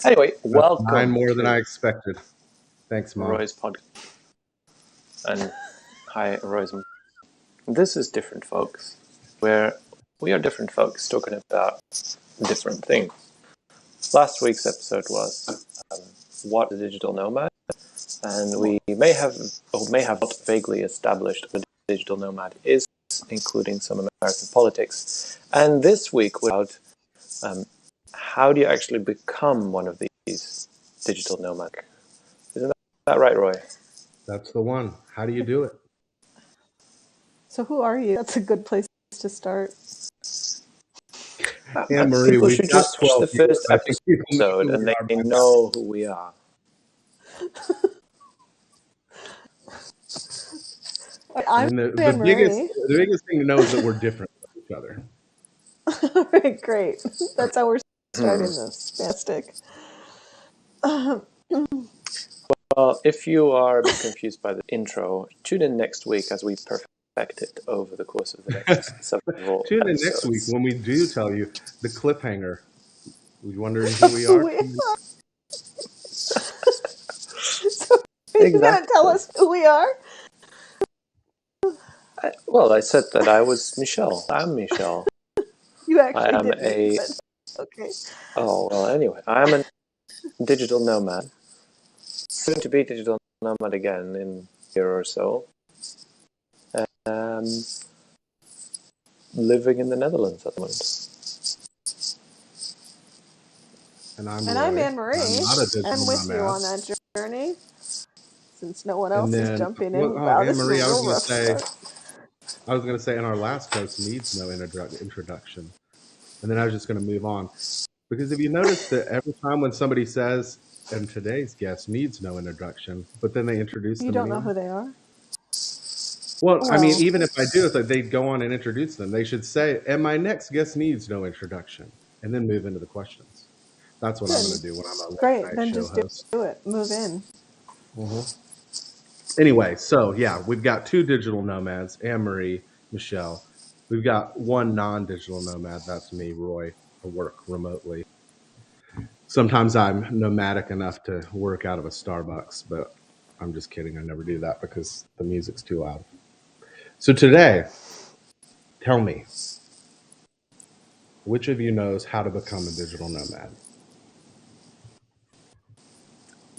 Anyway, That's 9 welcome more than I to expected. Thanks, Mom. Roy's podcast. And hi, Roy's. This is Diff'rent Folks, where we are different folks talking about different things. Last week's episode was what is a digital nomad, and we may have not vaguely established what a digital nomad is, including some American politics. And this week we're about how do you actually become one of these digital nomads? Isn't that right, Roy? That's the one. How do you do it? So who are you? That's a good place to start. Anne-Marie, People we've should got just watch 12 the viewers. first I think people know episode who and we are they by now. know who we are. I'm And the Anne-Marie. biggest thing to know is that we're different from each other. All right, great. That's how we're starting this. Fantastic. Well, if you are a bit confused by the intro, tune in next week as we perfect it over the course of the next several Tune in episodes. next week when we do tell you the cliffhanger. We're wondering who we are. So are you going to tell us who we are? Well, I said that I was Michelle. I'm Michelle. You actually I am didn't. Okay. Oh, well, anyway, I am a digital nomad. Soon to be digital nomad again in a year or so. Living in the Netherlands at the moment. And I'm Roy. Anne-Marie. I'm not a digital I'm with nomad. you on that journey. Since no one else And then, is jumping in. well, Wow, this is Anne-Marie, a I was real going rough to say, start. and our last host needs no introduction. And then I was just going to move on. Because if you notice that every time when somebody says, and today's guest needs no introduction, but then they introduce You them don't know anyway. who they are? Well, I mean, even if I do, it's like they'd go on and introduce them. They should say, and my next guest needs no introduction, and then move into the questions. That's what I'm going to do when I'm a late night then show just host. do it. Move in. Anyway, so yeah, we've got 2 digital nomads, Anne-Marie, Michelle. We've got 1 non-digital nomad. That's me, Roy. I work remotely. Sometimes I'm nomadic enough to work out of a Starbucks, but I'm just kidding. I never do that because the music's too loud. So today, tell me, which of you knows how to become a digital nomad?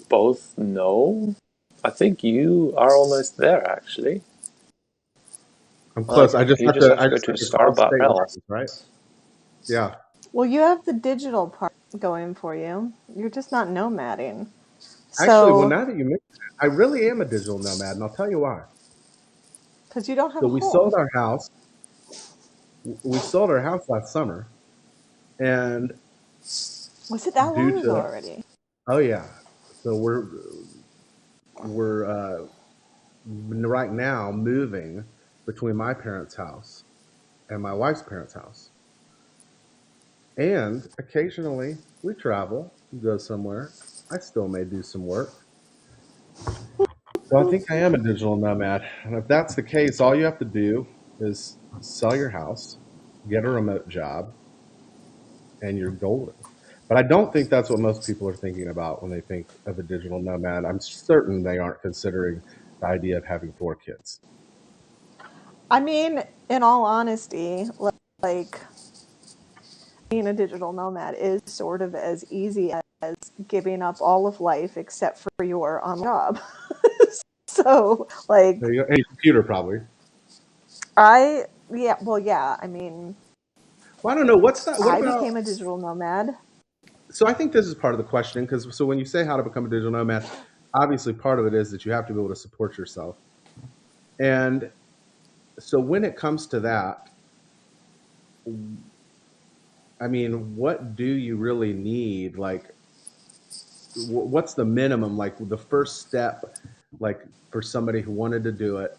Both know. I think you are almost there, actually. I'm close. I just have to go to Starbucks, lines, right? Yeah. Well, you have the digital part going for you. You're just not nomading. Actually, well, now that you mention it, I really am a digital nomad, and I'll tell you why. Because you don't have So a we home. sold our house. We sold our house last summer, and was it that long ago already? Oh yeah. So we're right now moving between my parents' house and my wife's parents' house. And occasionally we travel, go somewhere. I still may do some work. So I think I am a digital nomad. And if that's the case, all you have to do is sell your house, get a remote job, and you're golden. But I don't think that's what most people are thinking about when they think of a digital nomad. I'm certain they aren't considering the idea of having 4 kids. I mean, in all honesty, like being a digital nomad is sort of as easy as giving up all of life except for your on job. So, like, There you go. And your computer, probably. I mean, well, I don't know. What's that? What I about? became a digital nomad. So I think this is part of the questioning because so when you say how to become a digital nomad, obviously part of it is that you have to be able to support yourself. And so when it comes to that, I mean, what do you really need? Like, what's the minimum? Like the first step, like for somebody who wanted to do it,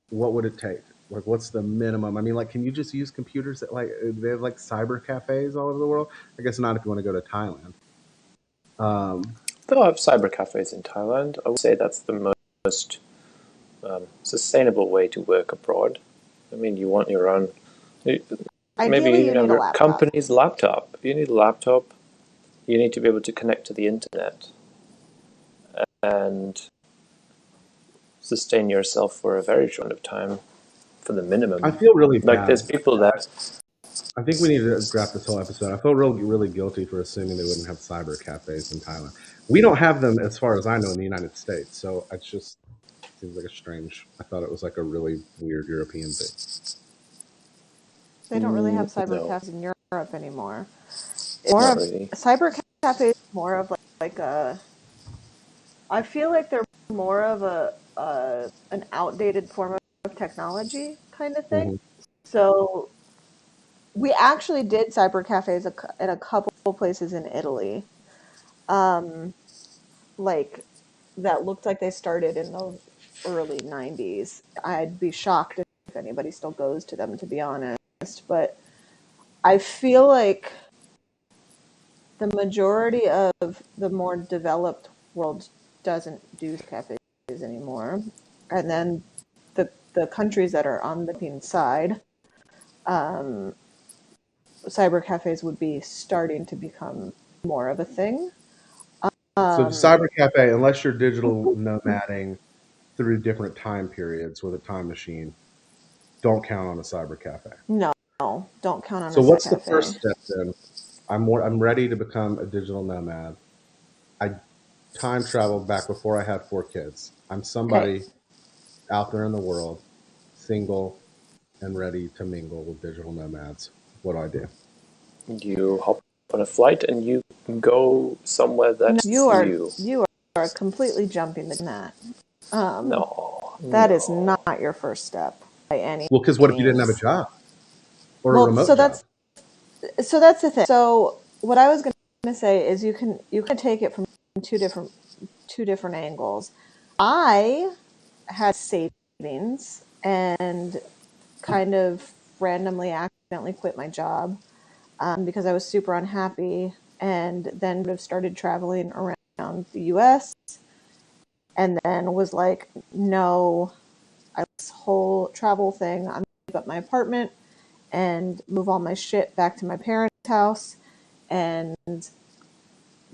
what would it take? Like, what's the minimum? I mean, like, can you just use computers that like they have like cyber cafes all over the world? I guess not if you want to go to Thailand. There are cyber cafes in Thailand. I would say that's the most sustainable way to work abroad. I mean, you want your own. Maybe you have your company's laptop. You need a laptop. you need to be able to connect to the internet and sustain yourself for a very short of time for the minimum. I feel really Like there's bad. people that I think we need to wrap this whole episode. I feel really guilty for assuming they wouldn't have cyber cafes in Thailand. We don't have them, as far as I know, in the United States. So it just seems like a strange. I thought it was like a really weird European thing. They don't really have cyber no, cafes in Europe anymore. not really. Cyber cafes is more of like a. I feel like they're more of an outdated form of technology kind of thing. Mm-hmm. So we actually did cyber cafes at a couple places in Italy, like that looked like they started in the early 90s. I'd be shocked if anybody still goes to them, to be honest. But I feel like the majority of the more developed world doesn't do cafes anymore. And then the countries that are on the European side, cyber cafes would be starting to become more of a thing. So the cyber cafe, unless you're digital nomading through different time periods with a time machine, don't count on a cyber cafe. No, don't count on So a what's the cafe. first step then? I'm ready to become a digital nomad. I time traveled back before I had 4 kids. I'm somebody out there in the world, single and ready to mingle with digital nomads. What do I do? You hop on a flight and you go somewhere that's You are completely jumping the gun. No, That is not your first step by any. Well, because what if you didn't have a job or a remote job? So that's the thing. So what I was going to say is you can take it from two different angles. I had savings and kind of randomly accidentally quit my job because I was super unhappy, and then started traveling around the US, and then was like, no, this whole travel thing, I'm going to give up my apartment and move all my shit back to my parents' house, and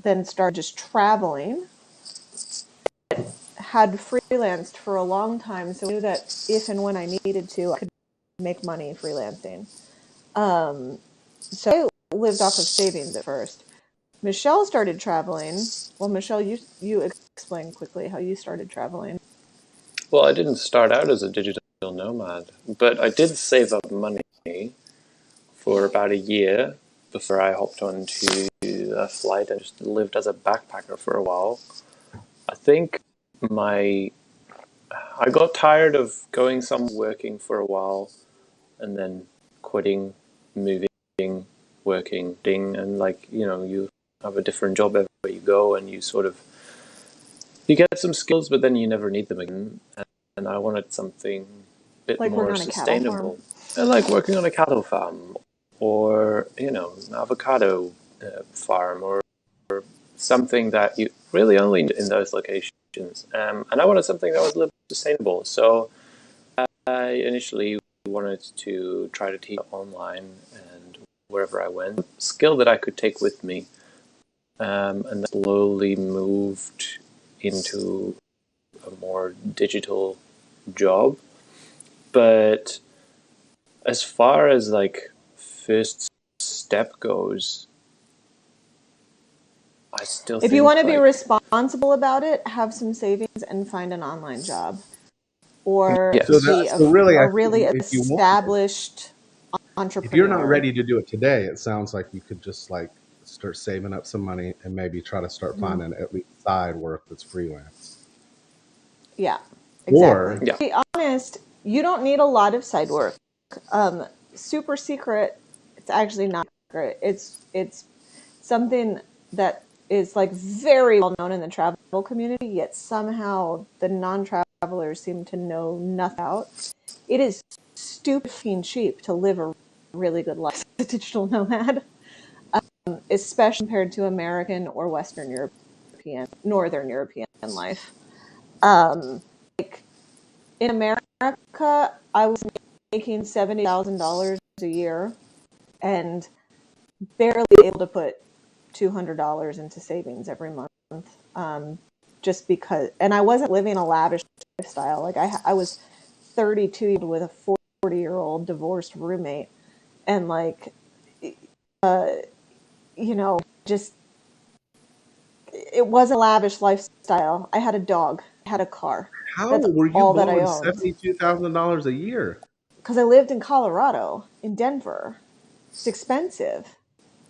then started just traveling. Had freelanced for a long time, so I knew that if and when I needed to, I could make money freelancing. So I lived off of savings at first. Michelle started traveling. Well, Michelle, you explain quickly how you started traveling. Well, I didn't start out as a digital nomad, but I did save up money for about a year before I hopped onto a flight and just lived as a backpacker for a while. I think I got tired of going somewhere, working for a while, and then quitting, moving, working, and you have a different job everywhere you go, and you get some skills, but then you never need them again. And I wanted something a bit more sustainable. I like working on a cattle farm, or an avocado farm, or something that you really only in those locations. And I wanted something that was a little sustainable. So I initially wanted to try to teach online and wherever I went, skill that I could take with me, and then slowly moved into a more digital job. But as far as like first step goes, I still if you want to be responsible about it, have some savings and find an online job, or be a really established entrepreneur. If you're not ready to do it today, it sounds like you could just like start saving up some money and maybe try to start finding at least side work that's freelance. Yeah, exactly. To be honest, you don't need a lot of side work. Super secret. It's actually not secret. It's something that is like very well known in the travel community, yet somehow the non-travelers seem to know nothing about. It is stupid cheap to live a really good life as a digital nomad, especially compared to American or Western European, Northern European life. Like in America, I was making $70,000 a year and barely able to put $200 into savings every month, just because. And I wasn't living a lavish lifestyle. Like I was 32 with a 40-year-old divorced roommate, and like, just it wasn't a lavish lifestyle. I had a dog, I had a car. How That's were you all that I blowing owned. $72,000 a year? Because I lived in Colorado, in Denver. It's expensive.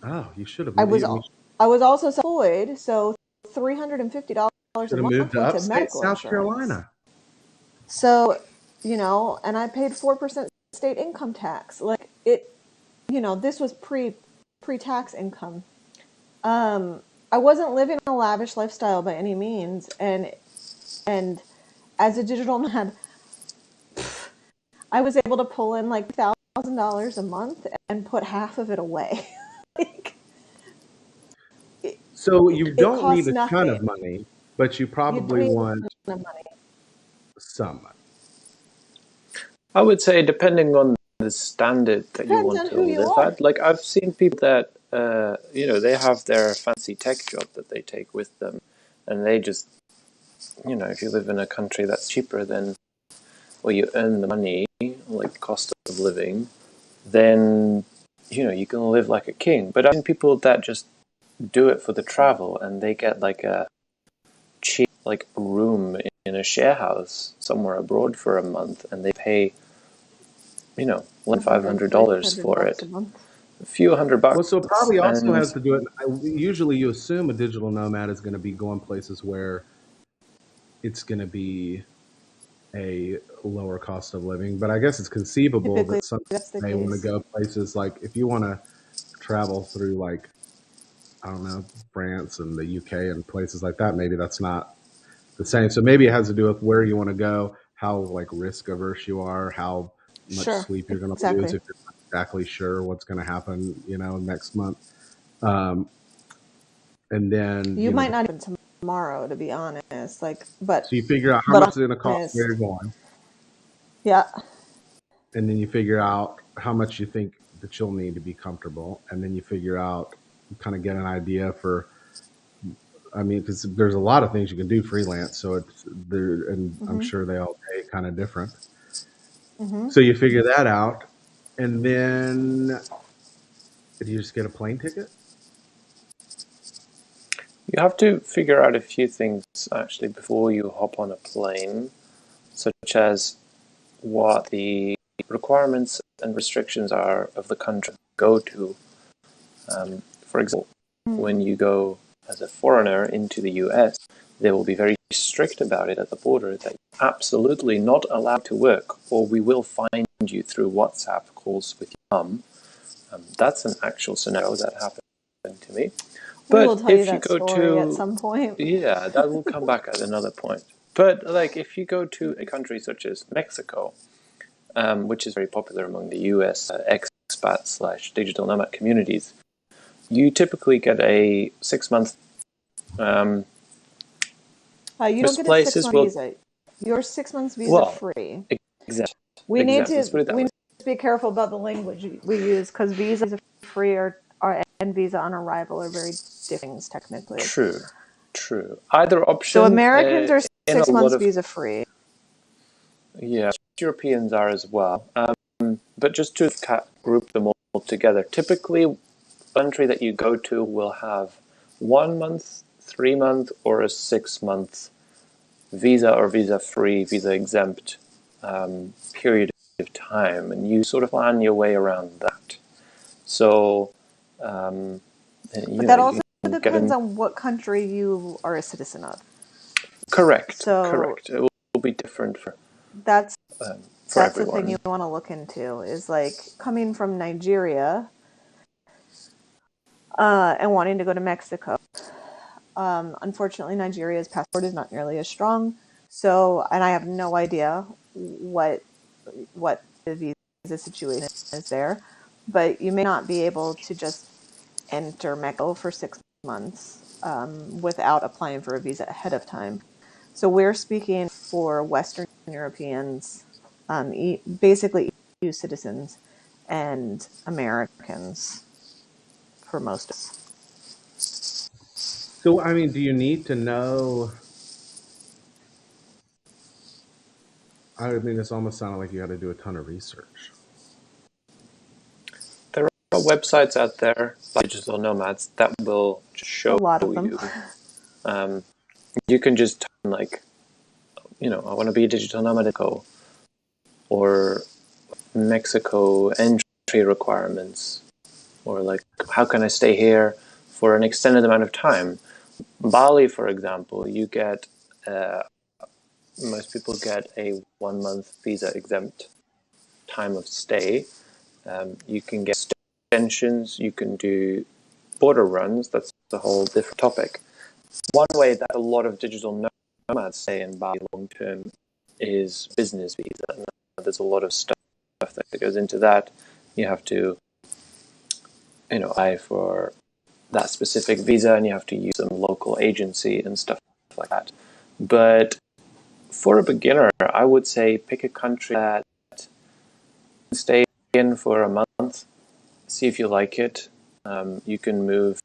Oh, you should have. I was also self-employed, so $350 a month moved to went to upstate medical South insurance. Carolina. So, and I paid 4% state income tax. Like this was pre-tax income. I wasn't living a lavish lifestyle by any means, and as a digital nomad, I was able to pull in like $1,000 a month and put half of it away. So you don't need costs a ton of nothing. money, but you probably You don't want need a ton of money. some money. I would say depending on the standard that you Depends want on to who you live are. at. Like I've seen people that they have their fancy tech job that they take with them, and they just if you live in a country that's cheaper than where you earn the money, like cost of living, then you can live like a king. But I've seen people that just do it for the travel, and they get like a cheap like room in a share house somewhere abroad for a month, and they pay $500 for it, a few $100. Well, so it probably also and has to do it. Usually, you assume a digital nomad is going to be going places where it's going to be a lower cost of living. But I guess it's conceivable Typically, that some that's the may want to case. go places like if you want to travel through like I don't know France and the UK and places like that. Maybe that's not the same. So maybe it has to do with where you want to go, how like risk averse you are, how much Sure, sleep you're going to exactly. lose if you're not exactly sure what's going to happen, next month. And then You might not even tomorrow, to be honest. so you figure out how much it's going to cost where you're going, yeah, and then you figure out how much you think that you'll need to be comfortable, and then you figure out, kind of get an idea for. I mean, because there's a lot of things you can do freelance, so it's there, and I'm sure they all pay kind of different. So you figure that out, and then do you just get a plane ticket? you have to figure out a few things actually before you hop on a plane, such as what the requirements and restrictions are of the country you go to. For example, when you go as a foreigner into the US, they will be very strict about it at the border that you're absolutely not allowed to work, or we will find you through WhatsApp calls with your mum. That's an actual scenario that happened to me. we will But tell you if you that go story at to, some point. yeah, that will come back at another point. But like if you go to a country such as Mexico, which is very popular among the US expat/digital nomad communities, you typically get a 6-month. You don't get a 6-month visa. Your 6 months visa free. Exactly. We need Let's to be careful about the language we use because visa free and visa on arrival are very different things technically. True. Either option. So Americans are in 6 a months lot of, visa free. Yeah, Europeans are as well. But just to group them all together, typically, a country that you go to will have 1 month, 3 month, or a 6-month visa or visa-free, visa-exempt period of time, and you sort of plan your way around that. So, but that also depends on what country you are a citizen of. Correct. It will be different for that's everyone. The thing you want to look into is like coming from Nigeria and wanting to go to Mexico. Unfortunately, Nigeria's passport is not nearly as strong. So, and I have no idea what the visa situation is there, but you may not be able to just enter Mexico for 6 months without applying for a visa ahead of time. So we're speaking for Western Europeans, basically EU citizens and Americans for most of us. So, I mean, do you need to know? I mean, it's almost sounding like you got to do a ton of research. There are websites out there, like digital nomads, that will just A show lot of them. you. You can just type in, like, I want to be a digital nomad in Mexico, or Mexico entry requirements, or like, how can I stay here for an extended amount of time? Bali, for example, you get most people get a 1 month visa exempt time of stay. You can get extensions. You can do border runs. That's a whole different topic. One way that a lot of digital nomads stay in Bali long term is business visa. And there's a lot of stuff that goes into that. You have to, apply for that specific visa, and you have to use some local agency and stuff like that. But for a beginner, I would say pick a country that stay in for a month, see if you like it. You can move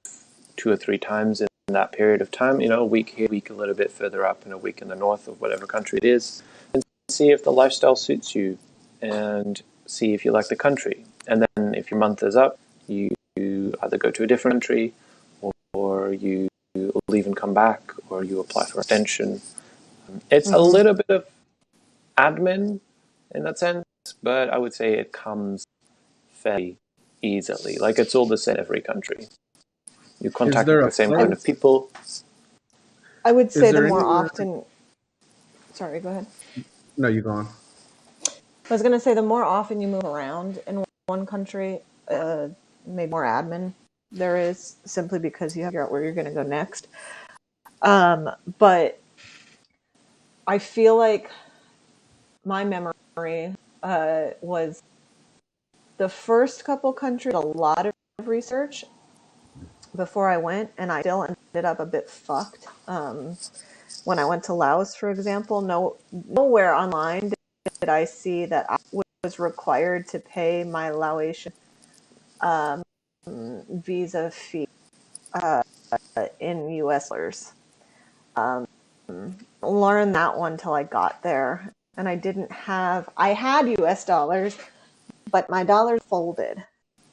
2 or 3 times in that period of time, a week here, a week a little bit further up, and a week in the north of whatever country it is, and see if the lifestyle suits you and see if you like the country. And then if your month is up, you either go to a different country, or you leave and come back, or you apply for extension. It's a little bit of admin in that sense, but I would say it comes fairly easily. Like, it's all the same in every country. You contact the same kind of people. I would say the more often... Sorry, go ahead. No, you go on. I was going to say the more often you move around in one country, maybe more admin there is, simply because you have to figure out where you're going to go next. But I feel like my memory was the first couple countries, a lot of research before I went, and I still ended up a bit fucked. When I went to Laos, for example, nowhere online did I see that I was required to pay my Laotian visa fee in US dollars. Learned that one till I got there, and I had US dollars, but my dollars folded,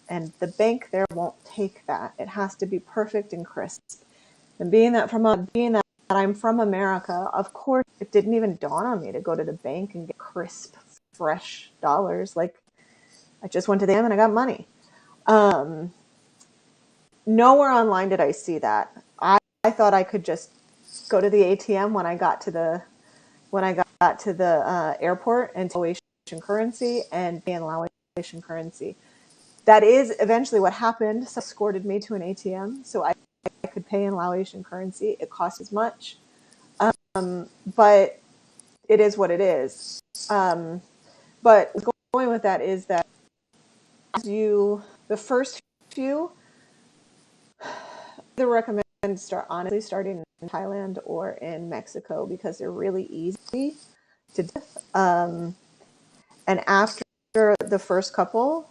and the bank there won't take that. It has to be perfect and crisp. And being that I'm from America, of course, it didn't even dawn on me to go to the bank and get crisp, fresh dollars. Like, I just went to them and I got money. Nowhere online did I see that. I thought I could just go to the ATM when I got to the airport and take Laotian currency and pay in Laotian currency. That is eventually what happened. So escorted me to an ATM so I could pay in Laotian currency. It cost as much, but it is what it is. But going with that is that the first few, I recommend starting in Thailand or in Mexico, because they're really easy to do. And after the first couple,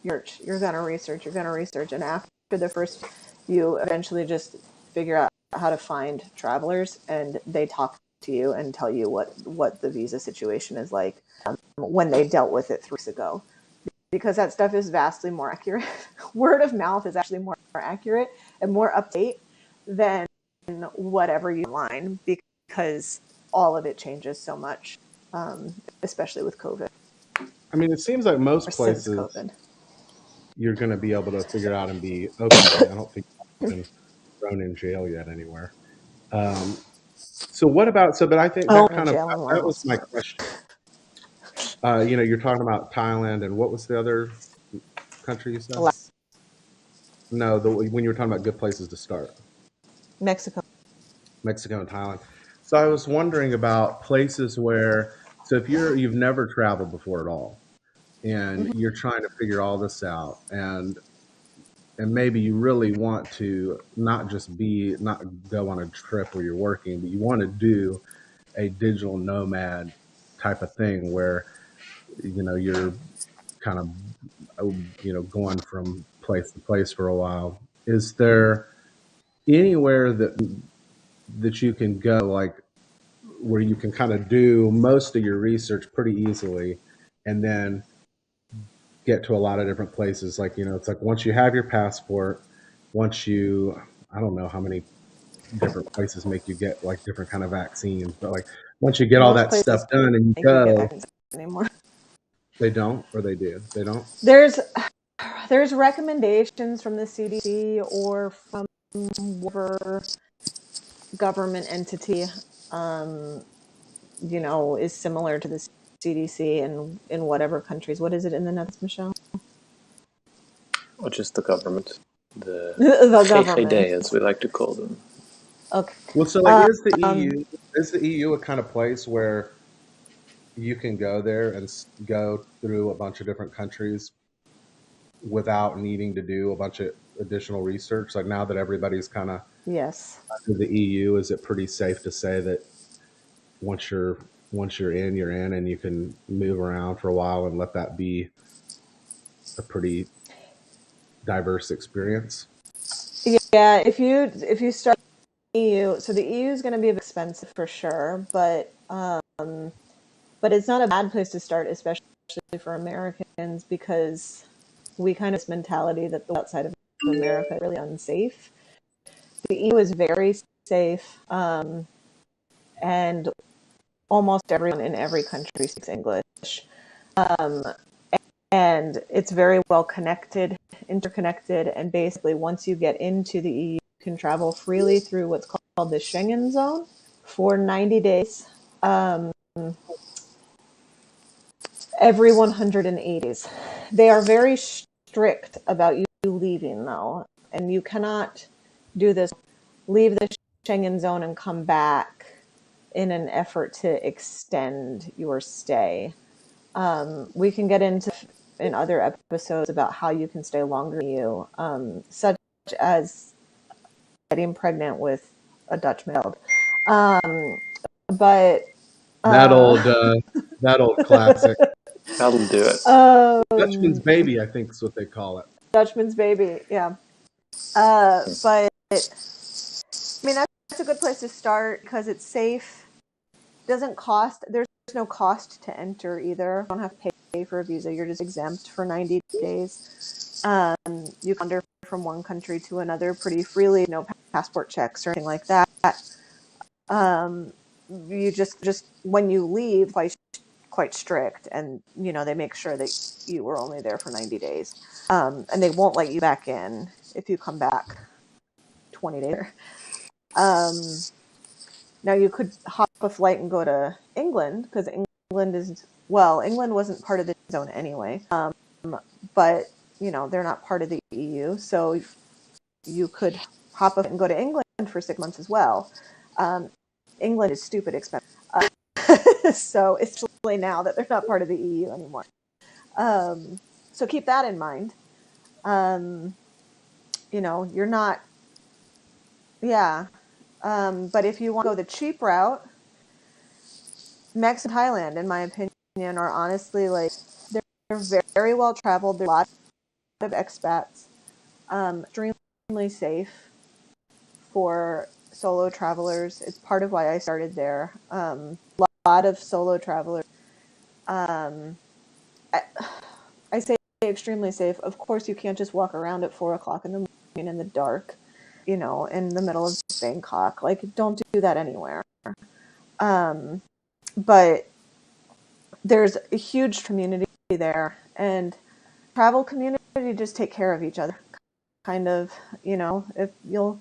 you're gonna research, and after the first, you eventually just figure out how to find travelers, and they talk to you and tell you what the visa situation is like when they dealt with it 3 weeks ago, because that stuff is vastly more accurate. Word of mouth is actually more accurate and more up to date than whatever you online, because all of it changes so much, especially with COVID. I mean, it seems like most places you're going to be able to figure out and be okay. I don't think I've been thrown in jail yet anywhere. So what about, but I think that was my question. You're talking about Thailand, and what was the other country you said? No, when you were talking about good places to start. Mexico and Thailand. So I was wondering about places where, so if you've never traveled before at all, and you're trying to figure all this out, and maybe you really want to not go on a trip where you're working, but you want to do a digital nomad type of thing where you're kind of going from place to place for a while. Is there anywhere that you can go, like where you can kind of do most of your research pretty easily, and then get to a lot of different places. Like, it's like once you have your passport, once you, I don't know how many different places make you get like different kind of vaccines, but like once you get all Most that stuff places done and you make you get go, vaccines anymore. they don't, or they do, they don't. There's recommendations from the CDC or from whatever government entity, is similar to the CDC in whatever countries. What is it in the Netherlands, Michelle? Or just the government. The The GGD, government. as we like to call them. Okay. Well, so like, is the EU a kind of place where you can go there and go through a bunch of different countries without needing to do a bunch of additional research? Like now that everybody's kind of Yes. under the EU, is it pretty safe to say that once you're in, you're in, and you can move around for a while and let that be a pretty diverse experience? Yeah, if you start EU, so the EU is going to be expensive for sure, but it's not a bad place to start, especially for Americans, because we kind of have this mentality that the outside of America is really unsafe. The EU is very safe, and almost everyone in every country speaks English. And it's very well connected, interconnected, and basically once you get into the EU, you can travel freely through what's called the Schengen zone for 90 days. Every 180s. They are very strict about you leaving, though, and you cannot do this, leave the Schengen zone and come back in an effort to extend your stay. We can get into in other episodes about how you can stay longer than you, such as getting pregnant with a Dutch child. But That old classic. That'll do it. Dutchman's baby, I think is what they call it. Dutchman's baby, yeah. But I mean, that's a good place to start because it's safe. Doesn't cost. There's no cost to enter either. You don't have to pay for a visa. You're just exempt for 90 days. You can wander from one country to another pretty freely. No passport checks or anything like that. You just when you leave, quite strict, and they make sure that you were only there for 90 days, and they won't let you back in if you come back 20 days. Now you could hop a flight and go to England because England wasn't part of the zone anyway, but they're not part of the EU, so you could hop up and go to England for 6 months as well. England is stupid expensive. So especially now that they're not part of the EU anymore. So keep that in mind. You're not, yeah. But if you want to go the cheap route, Mexico and Thailand, in my opinion, are honestly they're very well traveled. There's a lot of expats, extremely safe for solo travelers. It's part of why I started there. A lot of solo travelers. I say extremely safe. Of course, you can't just walk around at 4:00 in the morning in the dark, in the middle of Bangkok. Don't do that anywhere. But there's a huge community there, and travel community just take care of each other. Kind of, if you'll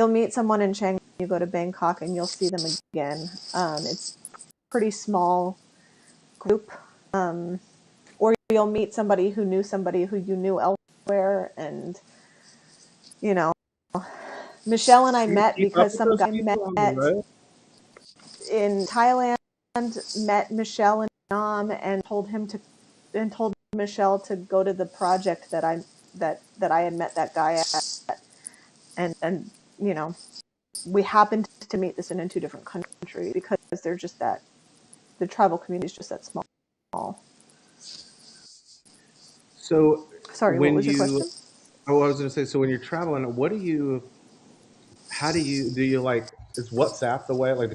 meet someone in Chiang, you go to Bangkok and you'll see them again. It's pretty small group, or you'll meet somebody who knew somebody who you knew elsewhere, and Michelle and I met because some guy met in Thailand, met Michelle in Vietnam, and told Michelle to go to the project that I had met that guy at, and we happened to meet this in two different countries because they're just that the travel community is just that small. So sorry, what was your question? I was going to say, so when you're traveling, what do you how do you like, is WhatsApp the way, like,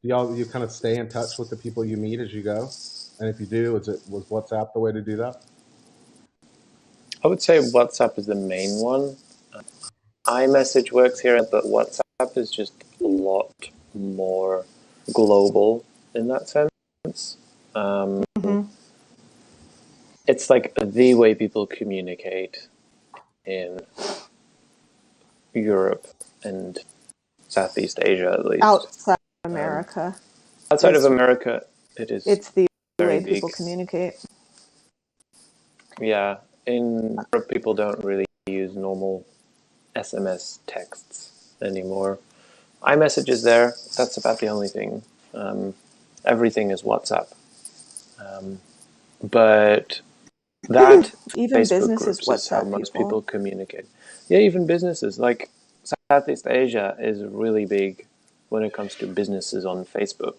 you kind of stay in touch with the people you meet as you go? And if you do, was WhatsApp the way to do that? I would say WhatsApp is the main one. iMessage works here, but WhatsApp is just a lot more global in that sense. Mm-hmm. It's like the way people communicate in Europe and Southeast Asia, at least. Outside of America. Outside of America, It's the very way big. people communicate. Yeah, in Europe, people don't really use normal SMS texts anymore. iMessage is there. That's about the only thing. Everything is WhatsApp. But that Even Facebook businesses groups is how WhatsApp most people. people communicate. Yeah, even businesses. Like Southeast Asia is really big when it comes to businesses on Facebook.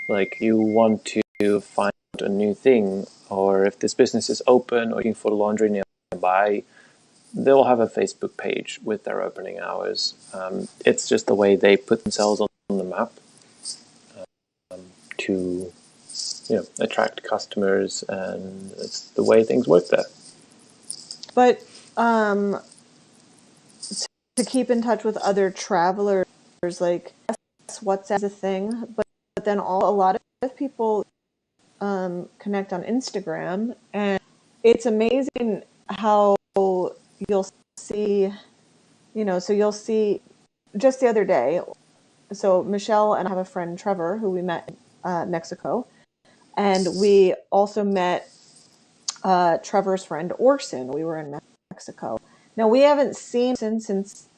Like you want to find a new thing, or if this business is open or looking for laundry nearby, they'll have a Facebook page with their opening hours. It's just the way they put themselves on the map to attract customers, and it's the way things work there. But to keep in touch with other travelers, like, yes, WhatsApp is a thing, but then a lot of people connect on Instagram, and it's amazing how you'll see, so you'll see just the other day. So Michelle and I have a friend, Trevor, who we met in Mexico, and we also met Trevor's friend Orson. We were in Mexico. Now we haven't seen him since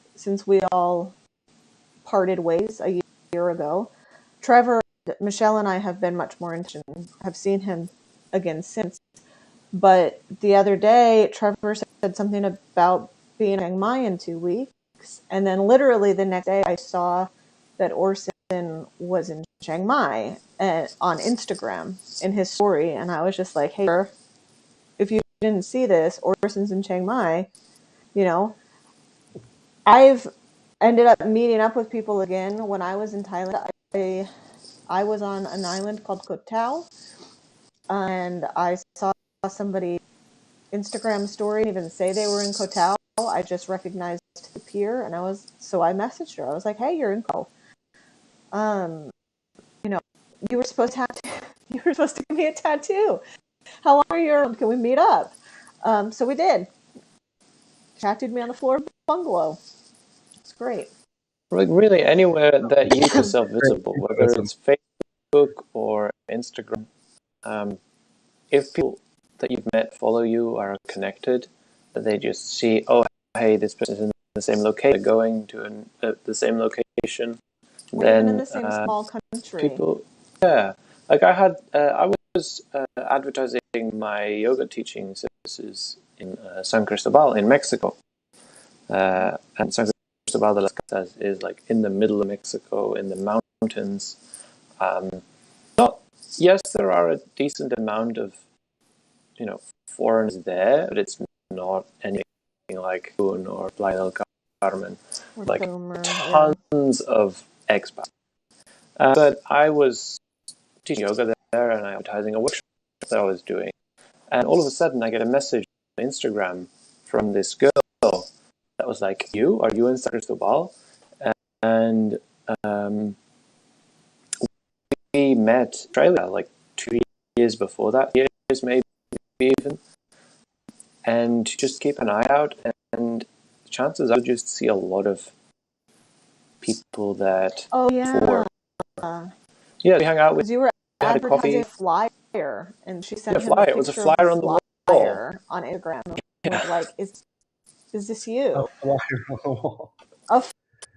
we all parted ways a year ago. Trevor, Michelle, and I have been much more interested. Have seen him again since. But the other day, Trevor said something about being in Chiang Mai in 2 weeks, and then literally the next day, I saw that Orson was in Chiang Mai on Instagram in his story, and I was just like, "Hey, if you didn't see this, Orson's in Chiang Mai." I've ended up meeting up with people again. When I was in Thailand, I was on an island called Koh Tao, and I saw somebody Instagram story and even say they were in Koh Tao. I just recognized the pier, and I messaged her. I was like, "Hey, you're in Koh. You were supposed to give me a tattoo. How long are you around? Can we meet up?" So we did. Tattooed me on the floor of the bungalow. It's great. Like really anywhere that you make yourself visible, whether it's Facebook or Instagram. If people that you've met follow you, are connected, they just see, oh, hey, this person is in the same location, going to the same location. Or then even in the same small country. People, yeah. Like I was advertising my yoga teaching services in San Cristobal in Mexico. And San Cristobal de las Casas is like in the middle of Mexico, in the mountains. Yes, there are a decent amount of foreigners there, but it's not anything like Cancun or Playa del Carmen, or like Boomer, tons of expats. But I was teaching yoga there, and advertising a workshop that I was doing, and all of a sudden I get a message on Instagram from this girl that was like, are you in San Cristobal? And we met in Australia like 2 years before that, years maybe even, and just keep an eye out, and chances are you just see a lot of people that we hung out with. You were advertising a flyer, and she sent him a picture. It was a flyer on the wall on Instagram. Like, is this you? A flyer on the wall. A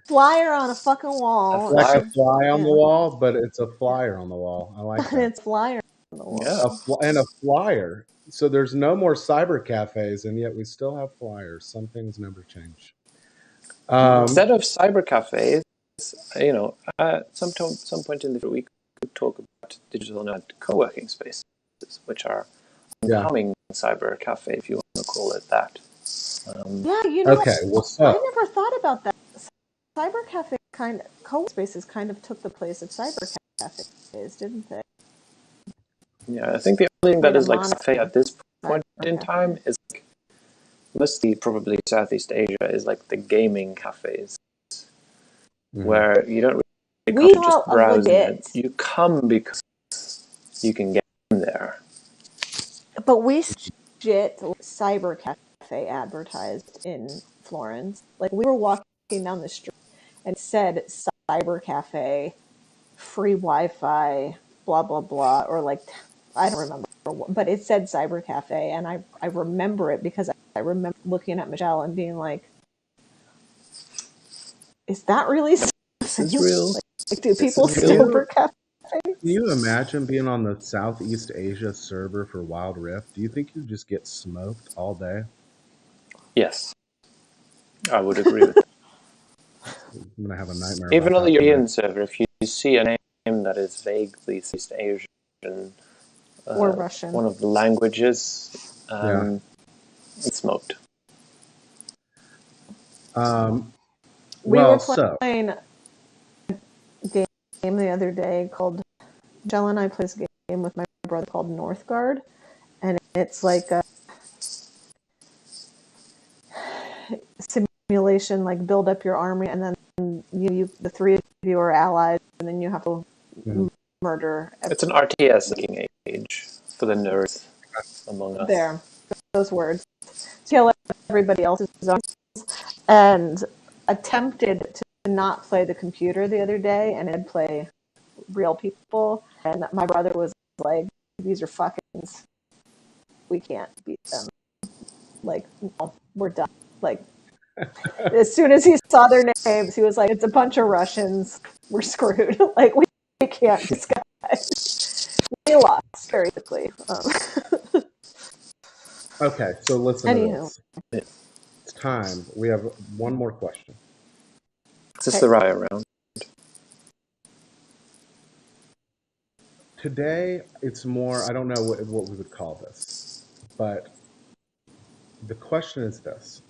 flyer on a fucking wall. Like a fly on the wall, but it's a flyer on the wall. I like that. It's flyer on the wall. Yeah. And a flyer. So there's no more cyber cafes, and yet we still have flyers. Some things never change. Instead of cyber cafes, some point in the future we could talk about digital nomad co-working spaces, which are becoming cyber cafe, if you want to call it that. Okay, well, I never thought about that. cyber cafe co-working spaces kind of took the place of cyber cafes, didn't they? Yeah, I think the only thing that Made a is like mono cafe at this point cyber in cafe. time is like, mostly probably Southeast Asia is like the gaming cafes, where you don't really We come just saw a browsing it. legit, You come because you can get in there. but we legit cyber cafe advertised in Florence. Like we were walking down the street and it said cyber cafe, free Wi-Fi, blah blah blah, or like I don't remember, but it said cyber cafe, and I remember it because I remember looking at Michelle and being like, "Is that really This is real. like do This people is still real. for cafes?" Can you imagine being on the Southeast Asia server for Wild Rift? Do you think you just get smoked all day? Yes, I would agree with that. I'm gonna have a nightmare Even about on the that European tonight. server, if you see a name that is vaguely East Asian, Or Russian. one of the languages, Yeah. it's smoked. We were So playing a game the other day called Michelle and I played this game with my brother called Northgard, and it's like a simulation, like build up your army, and then you the three of you are allies, and then you have to murder. It's an RTS looking age for the nerds among us. There, those words. Kill everybody else's armies, and attempted to not play the computer the other day, and it play real people. And my brother was like, "These are fuckings. We can't beat them. Like, no, we're done." Like, as soon as he saw their names, he was like, "It's a bunch of Russians. We're screwed. Like, we can't disguise." We lost very quickly. okay, so listen Anywho. to this. It's time. We have one more question. Is this the Raya round? Today, it's more, I don't know what we would call this, but the question is this.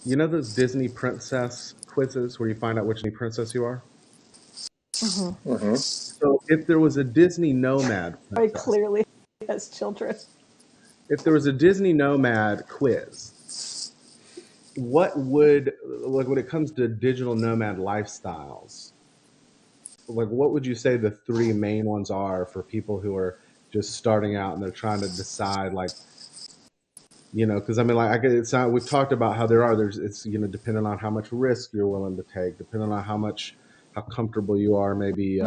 You know those Disney princess quizzes where you find out which Disney princess you are? Mm-hmm. So if there was a Disney nomad Very princess, clearly has children. if there was a Disney nomad quiz, what would, like when it comes to digital nomad lifestyles, like what would you say the three main ones are for people who are just starting out and they're trying to decide, like, you know, because I mean, like, it's not, we've talked about how it's, you know, depending on how much risk you're willing to take, depending on how comfortable you are, maybe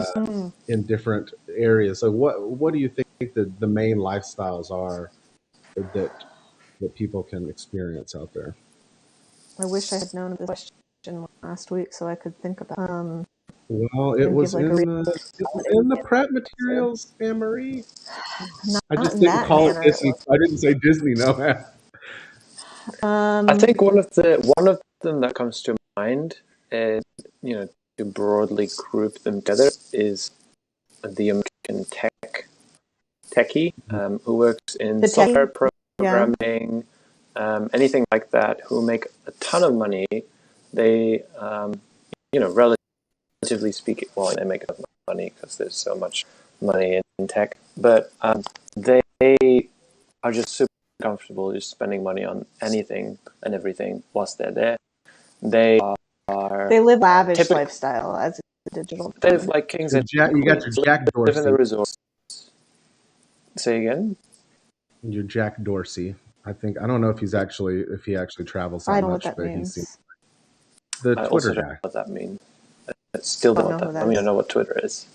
in different areas. So, what do you think the main lifestyles are that people can experience out there? I wish I had known this question last week so I could think about. Well, it was like in the prep materials, Anne Marie. I just didn't call it Disney. I didn't say Disney nomad. I think one of them that comes to mind, is, you know, to broadly group them together, is the American techie who works in software programming, anything like that, who make a ton of money. They, you know, relatively speaking, well, they make enough money because there's so much money in tech, but they are just super comfortable just spending money on anything and everything whilst they're there. They live lavish lifestyle as a digital. They live like kings and you got your Jack Dorsey. Live in the resort. Say again. Your Jack Dorsey. I don't know if he actually travels that much, but means. He's the Twitter guy. Know what that means. I still don't know what that. I mean, I know what Twitter is.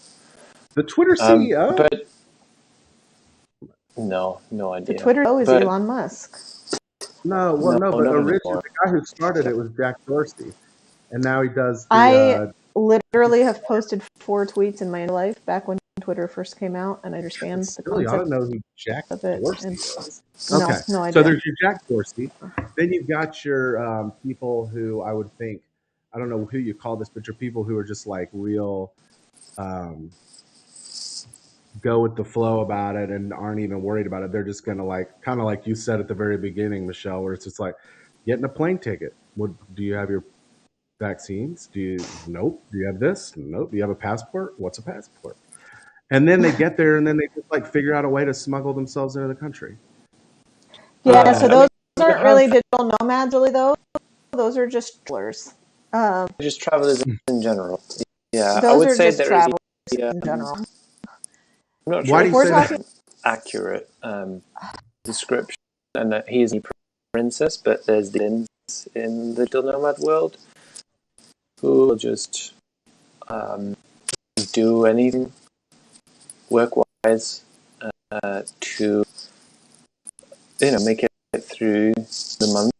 The Twitter CEO, but no idea. The Twitter CEO is Elon Musk. No, but originally the guy who started it was Jack Dorsey, and now he does. I literally have posted 4 tweets in my life back when Twitter first came out, and I understand the concept. I don't know who Jack Dorsey is. Okay, no idea. So there's your Jack Dorsey. Then you've got your people who I would think, I don't know who you call this, but your people who are just like real go with the flow about it and aren't even worried about it. They're just gonna kind of like you said at the very beginning, Michelle, where it's just like getting a plane ticket. Do you have your vaccines? Nope. Do you have this? Nope. Do you have a passport? What's a passport? And then they get there and then they just like figure out a way to smuggle themselves into the country. Yeah, so I those mean, aren't really digital nomads, really, though. Those are just travelers. just travelers in general. Yeah, I Those would are say just there travelers is in general. I'm not Why sure do if you We're say it's talking. that? That? accurate description, and that he is a princess, but there's the in the digital nomad world who will just do anything work-wise to make it through the month.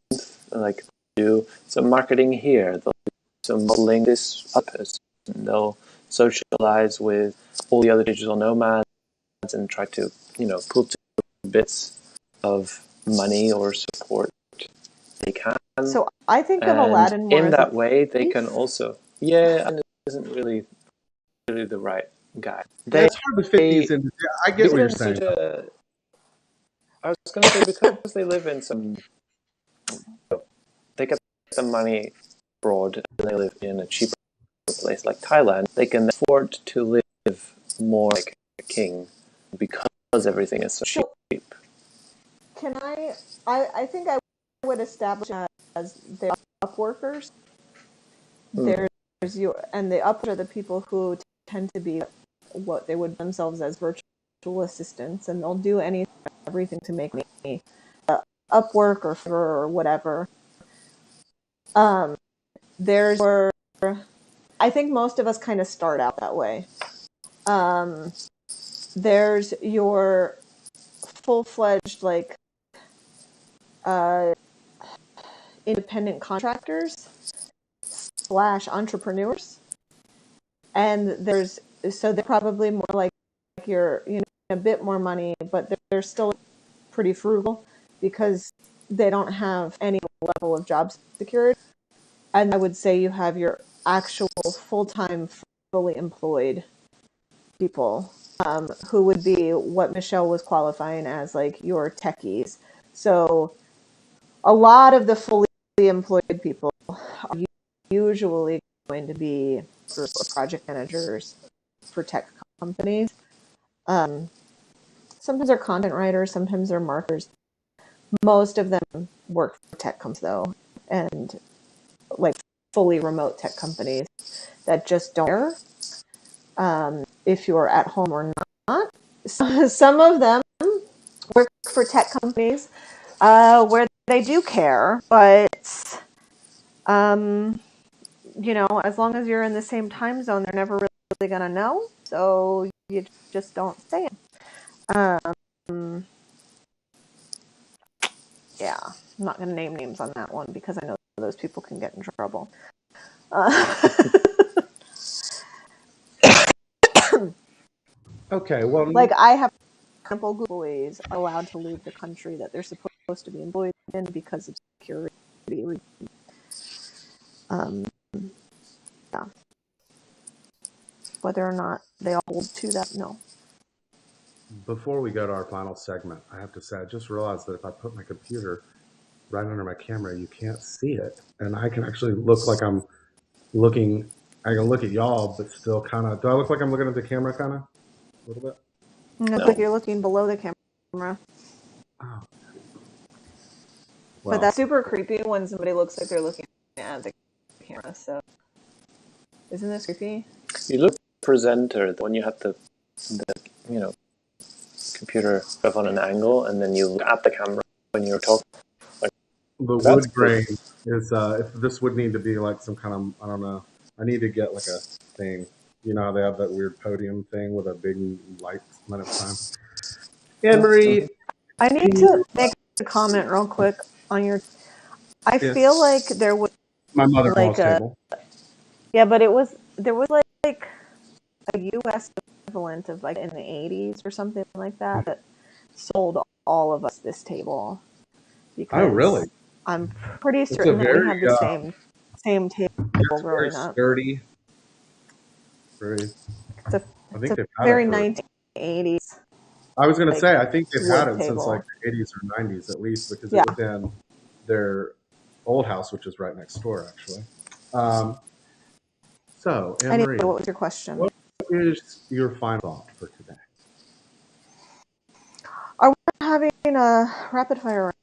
Like do some marketing here, they'll do some modeling this other person. They'll socialize with all the other digital nomads and try to pull together bits of money or support they can. So I think of And Aladdin more in as a that way, they thief. can also and it isn't really the right guy. Yeah, They it's hard to fit these into. I get what you're because saying. I was going to say because they live in some, they get some money abroad and they live in a cheaper place like Thailand. They can afford to live more like a king because everything is so So cheap. can I think I would establish as they're up workers. There's you, and the uppers are the people who tend to be what they would themselves as virtual assistants, and they'll do everything to make me Upwork or whatever. There's where I think most of us kind of start out that way. There's your full-fledged like independent contractors / entrepreneurs, and they're probably more like you're a bit more money, but they're still pretty frugal because they don't have any level of job security. And I would say you have your actual full-time, fully employed people who would be what Michelle was qualifying as, like your techies. So a lot of the fully employed people are usually going to be project managers for tech companies. Sometimes they're content writers, sometimes they're marketers. Most of them work for tech companies, though, and like fully remote tech companies that just don't care if you're at home or not. Some of them work for tech companies where they do care, but as long as you're in the same time zone, they're never really going to know. So you just don't say it. Yeah, I'm not going to name names on that one because I know those people can get in trouble. Okay, well, Like I have example, employees are allowed to leave the country that they're supposed to be employed in because of security reasons. Yeah. Whether or not they all hold to that, no. before we go to our final segment, I have to say I just realized that if I put my computer right under my camera, you can't see it, and I can actually look like I'm looking. I can look at y'all, but still kind of. Do I look like I'm looking at the camera, kind of a little bit? It looks like you're looking below the camera. Oh, But that's super creepy when somebody looks like they're looking at the camera. So, isn't this creepy? You look presenter when you have the computer up on an angle, and then you look at the camera when you're talking. Like, the wood grain is. If this would need to be like some kind of, I don't know. I need to get like a thing. You know how they have that weird podium thing with a big light when it's time. Anne Marie, I need to make a comment real quick on your. I feel like there was my mother-in-law's table. Yeah, but there was like a U.S. equivalent of like in the 80s or something like that sold all of us this table. Because Oh, really? I'm pretty certain that we had the same table growing up. Sturdy. Very. I think it's a very 1980s. I was going to say, I think they've had it since like the 80s or 90s at least, because it was in their old house, which is right next door, actually. So, Anne Anyway, Marie, what was your question? what is your final thought for today? Are we having a rapid fire round?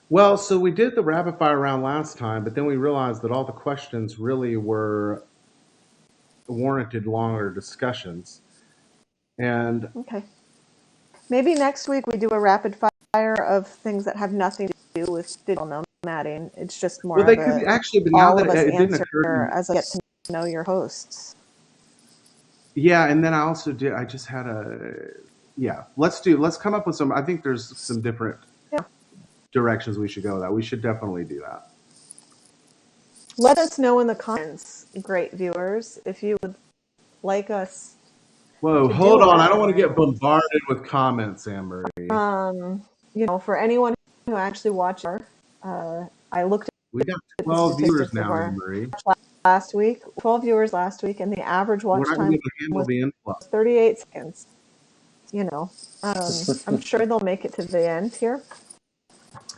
Well, so we did the rapid fire round last time, but then we realized that all the questions really warranted longer discussions. And Okay. Maybe next week we do a rapid fire of things that have nothing to do with digital nomading. It's just more well, they of could a actually, but now all that of us it didn't answer occur to me. as I get to know your hosts. Yeah, and then I also did. I just had let's come up with some. I think there's some different directions we should go with that. We should definitely do that. Let us know in the comments, great viewers, if you would like us. Whoa, to hold do a on. I don't rapid want to get round. bombarded with comments, Anne Marie. For anyone who actually watched I looked We got at the 12 viewers statistics of now, our Anne Marie. last week, 12 viewers last week, and the average We're watch not going to time be able to handle was the influx. 38 seconds. I'm sure they'll make it to the end here.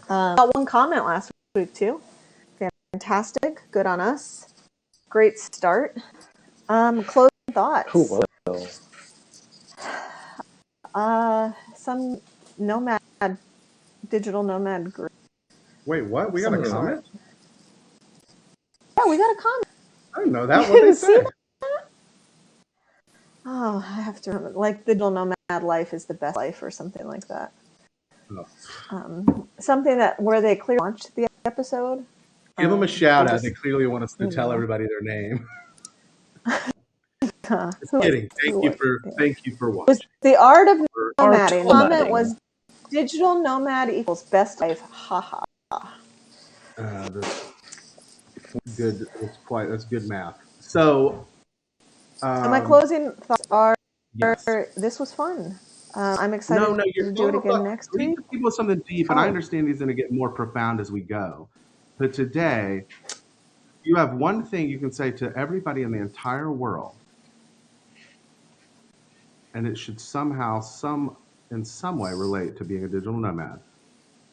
Got one comment last week too. Fantastic. Good on us. Great start. Closing thoughts. Who will? Some digital nomad group. Wait, what? We got a Something comment? Yeah, we got a comment. I didn't know that. What they See say? that? Oh, I have to remember. Like, digital nomad life is the best life, or something like that. Oh. Something where they clearly launched the episode. Give them a shout out. They clearly want us to tell know. everybody their name. Just Who kidding. Thank you for watching. The art of Art nomading. nomading. Comment was digital nomad equals best life. Haha. That's good. That's good math. So my closing thoughts are: yes. This was fun. I'm excited to do it again next week. People with something deep, and I understand he's going to get more profound as we go. But today, you have one thing you can say to everybody in the entire world, and it should somehow, in some way, relate to being a digital nomad.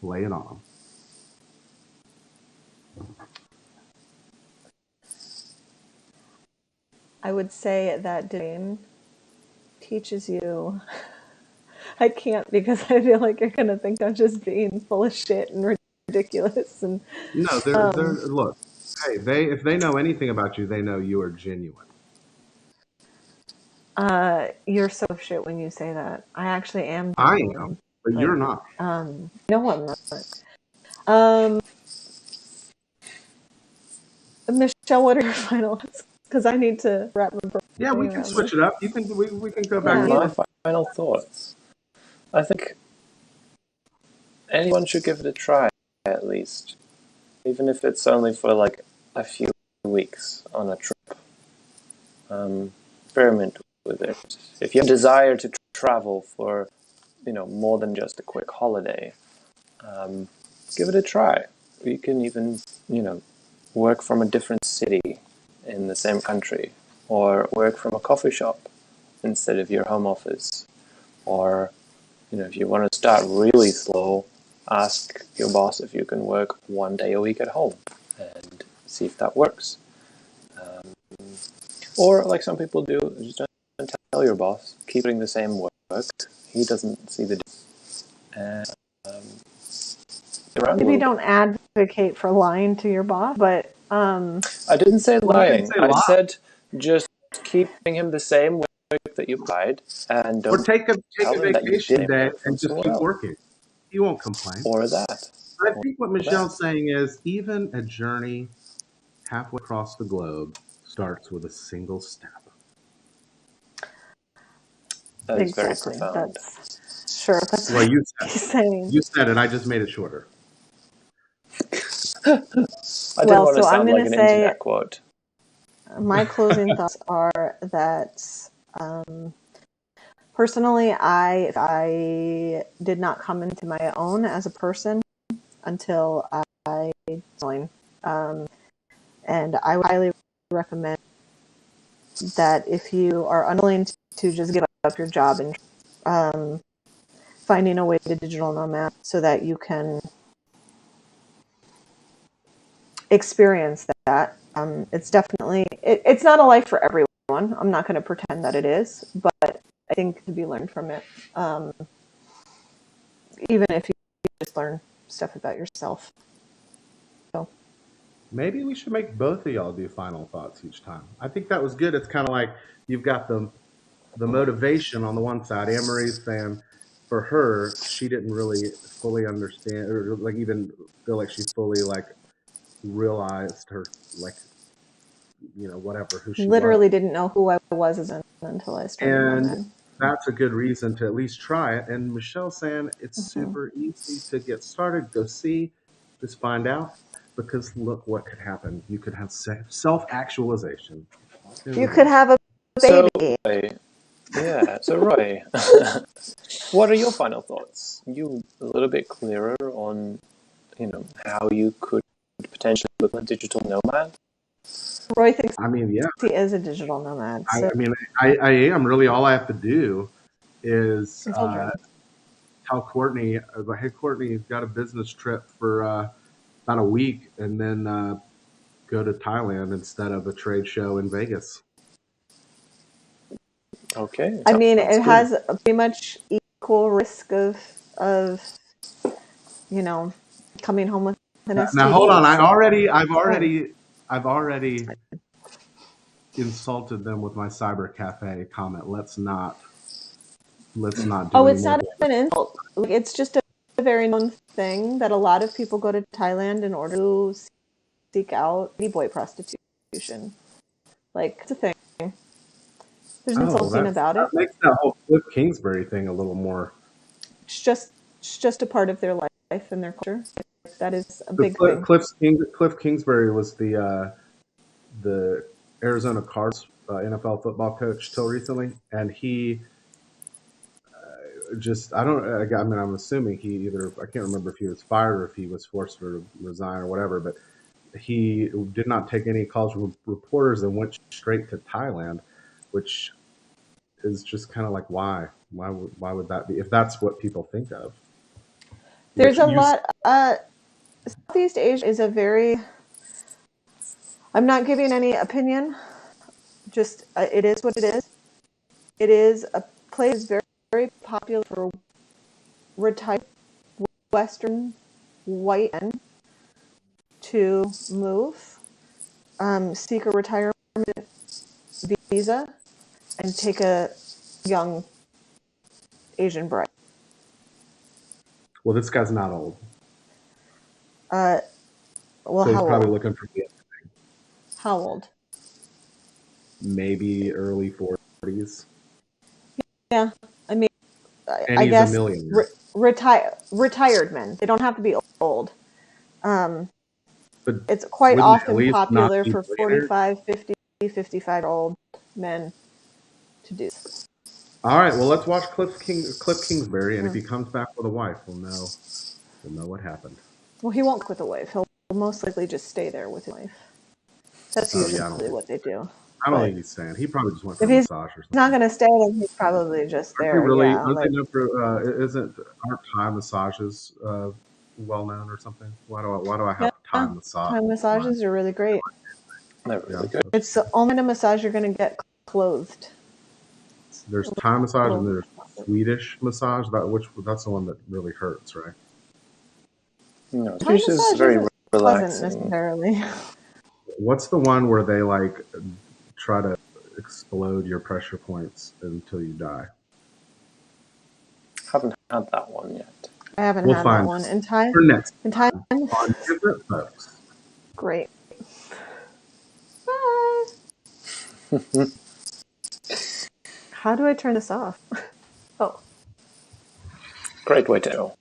Lay it on them. I would say that doing teaches you. I can't, because I feel like you're going to think I'm just being full of shit and ridiculous. And no, they're look. Hey, if they know anything about you, they know you are genuine. You're so shit when you say that. I actually am. I am, but you're not. No, I'm not. Michelle, what are your final thoughts? Because I need to wrap my brain. Yeah, we can switch it up. You can. We can go back. And my final thoughts. I think anyone should give it a try, at least, even if it's only for like a few weeks on a trip. Experiment with it. If you have a desire to travel for, more than just a quick holiday, give it a try. You can even, work from a different city in the same country, or work from a coffee shop instead of your home office. Or, if you want to start really slow, ask your boss if you can work 1 day a week at home and see if that works. Or, like some people do, just don't tell your boss. Keep doing the same work. He doesn't see the difference. And maybe don't advocate for lying to your boss, but I didn't say lying. I said just keep giving him the same work that you provide, and don't take a vacation day and just keep else. working. He won't complain. Or that. I think what Michelle's saying is even a journey halfway across the globe starts with a single step. That is very profound. That's well, you saying. You said it. I just made it shorter. I didn't want to sound like an internet quote. My closing thoughts are that personally, I did not come into my own as a person until I joined. And I would highly recommend that if you are unwilling to just give up your job and finding a way to digital nomad so that you can experience that It's definitely it's not a life for everyone. I'm not going to pretend that it is, but I think to be learned from it, even if you just learn stuff about yourself. So Maybe we should make both of y'all do final thoughts each time. I think that was good. It's kind of like you've got the motivation on the one side. Anne Marie's saying for her, she didn't really fully understand or like even feel like she fully like realized her like whatever who she was. literally didn't know who I was until I started And Nomad. that's a good reason to at least try it. And Michelle's saying it's super easy to get started. Go see, just find out. Because look what could happen. You could have self-actualization. You could have a So, baby. Roy, what are your final thoughts? You a little bit clearer on, how you could potentially look like a digital nomad? Roy thinks I mean, yeah. he is a digital nomad. So I mean, I am really. All I have to do is tell Courtney, hey, Courtney, you've got a business trip for about a week, and then go to Thailand instead of a trade show in Vegas. Okay. I mean, sounds it good. has pretty much equal risk of coming home with an STD. Now hold on, I've already insulted them with my cyber cafe comment. Let's not do it's any not more. an insult. Like, it's just a very known thing that a lot of people go to Thailand in order to seek out boy prostitution. Like, it's a thing. There's no insulting about it. That makes that whole Cliff Kingsbury thing a little more. It's just a part of their life and their culture. That is a big thing. Cliff Kingsbury was the Arizona Cardinals NFL football coach till recently, and he I'm assuming he either, I can't remember if he was fired or if he was forced to resign or whatever, but he did not take any calls from reporters and went straight to Thailand, which is just kind of like why would that be if that's what people think of? There's a lot. Southeast Asia is a very. I'm not giving any opinion. Just it is what it is. It is a place very very popular for retired Western white men to move, seek a retirement visa, and take a young Asian bride. Well, this guy's not old. Well, so he's probably looking for the how old? Maybe early 40s. Yeah, I mean, and I he's guess a millionaire. Retired men. They don't have to be old. But it's quite often popular for 45, 50, 55-year-old men to do. All right, well, let's watch Cliff Kingsbury, and if he comes back with a wife, we'll know what happened. Well, he won't with a wife. He'll most likely just stay there with his wife. That's usually what they do. I don't think he's staying. He probably just went for a massage or something. He's not going to stay, then he's probably just there. Really? Yeah, Aren't Thai massages well known or something? Why do I have Thai massage? Thai massages are really great. They're really good. It's the only kind of massage you're going to get clothed. There's Thai massage and there's Swedish massage. That's the one that really hurts, right? No, Swedish is very relaxing. Necessarily. What's the one where they like try to explode your pressure points until you die? Haven't had that one yet. I haven't had that one in time. For next in time on Diff'rent, folks. Great. Bye. How do I turn this off? Oh. Great way to go.